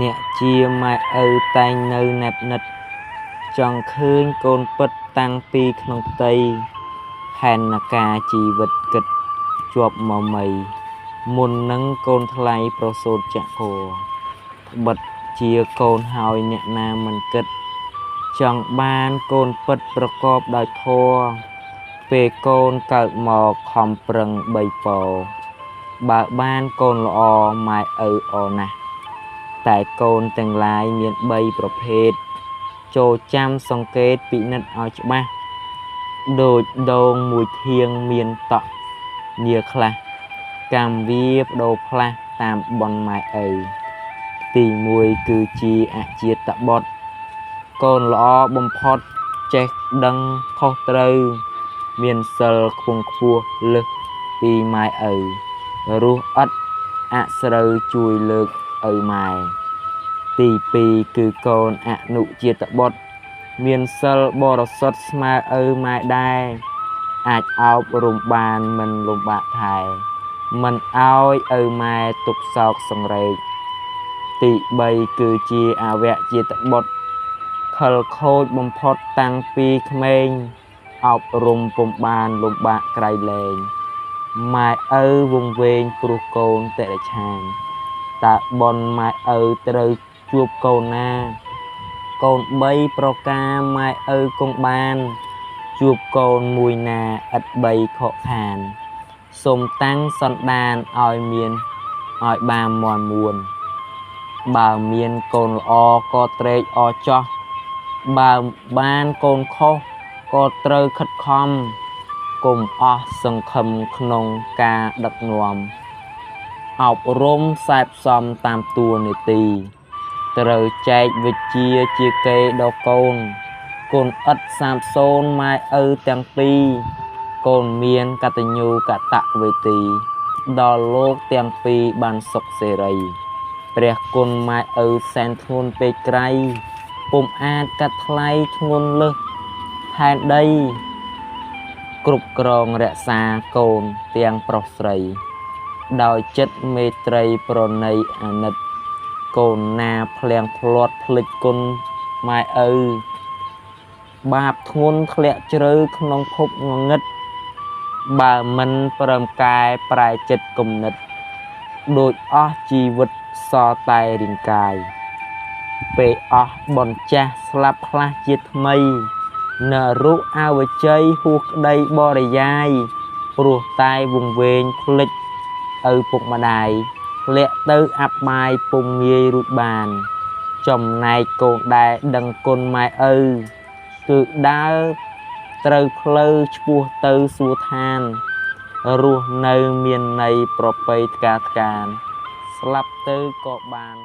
អ្នកជាម៉ែឪតែងនៅណែបនិតចង់ឃើញកូនពិតតាំងពីក្នុងផ្ទៃផែនការជីវិតគិតជាប់មកមីមុននឹងកូនថ្លៃប្រសូតចក្រត្បិតជាកូនហើយអ្នកណាមិនគិតចង់បានកូនពិតប្រកបដោយធម៌ពេលកូនកើតមកខំប្រឹងបីពរបើបានកូនល្អម៉ែឪអរណាស់តែកូនទាំងឡាយមាន3ប្រភេទចូលចាំសង្កេតពិនិត្យឲ្យច្បាស់ដូចដងមួយធៀងមានតក់ញាខ្លះកម្មវាបដូរផ្លាស់តាមបនម៉ែឪទី1គឺជាអជាតបុត្រកូនល្អបំផុតចេះដឹងខុសត្រូវមានសិលខ្ពង់ខ្ពស់លើសពីម៉ែឪរស់ឥតអស្រូវជួយលើកឪម៉ែទី2គឺកូនអនុជាតិបុត្រមានសិលបរិសុទ្ធស្មើឪម៉ែដែរអាចអោបរំបានមិនលំបាកថែមិនអោយឪម៉ែទុកសោកសង្រេងទី3គឺជាអវជាតិបុត្រខិលខូចបំផុតតាំងពីក្មេងអប់រំពុំបានលំបាកក្រៃលែងម៉ែឪវង្វេងព្រោះកូនតិរច្ឆានតើបនម៉ែឪត្រូវជួបកូនណាកូន3ប្រការម៉ែឪគង់បានជួបកូនមួយណាឥត3ខកខានសូមតាំងសន្តានឲ្យមានឲ្យបានមាន់មួនបើមានកូនល្អក៏ត្រេកអរចោះបើបានកូនខុសក៏ត្រូវខិតខំកុំអស់សង្ឃឹមក្នុងការដឹកនាំអប់រំសែបសំតាមតួនាទីត្រូវចែកវិជ្ជាជាគេដល់កូនកូនឥតសាបសូន្យម៉ែឪទាំងពីរកូនមានកតញ្ញូកតវេទីដល់លោកទាំងពីរបានសុខសេរីព្រះគុណម៉ែឪសែនធ្ងន់ពេកក្រៃពុំអាចកាត់ថ្លៃធ្ងន់លើសផែនដីគ្រប់គ្រងរក្សាកូនទាំងប្រុសស្រីដោយចិត្តមេត្រីប្រណីអាណិតកូនណាភ្លៀងភ្លាត់ភ្លេចគុណម៉ែឪបាបធ្ងន់ធ្លាក់ជ្រៅក្នុងភពងងឹតបើមិនព្រមកែប្រែចិត្តគំនិតដូចអស់ជីវិតសតែរាងកាយពេលអស់បនចាស់ស្លាប់ខ្លះជាថ្មីនរុអវជ័យហួសក្តីបរិយាយព្រោះតែវង្វេងភ្លេចឪពុកម្ដាយលាក់ទៅអាប់បាយពុំងាយរួចបានចំណែកកូនដែលដឹងគុណម៉ែឪគឺដើរត្រូវផ្លូវឆ្ពោះទៅសួគ៌ឋានរស់នៅមានន័យប្រពៃថ្កាថ្កានស្លាប់ទៅក៏បាន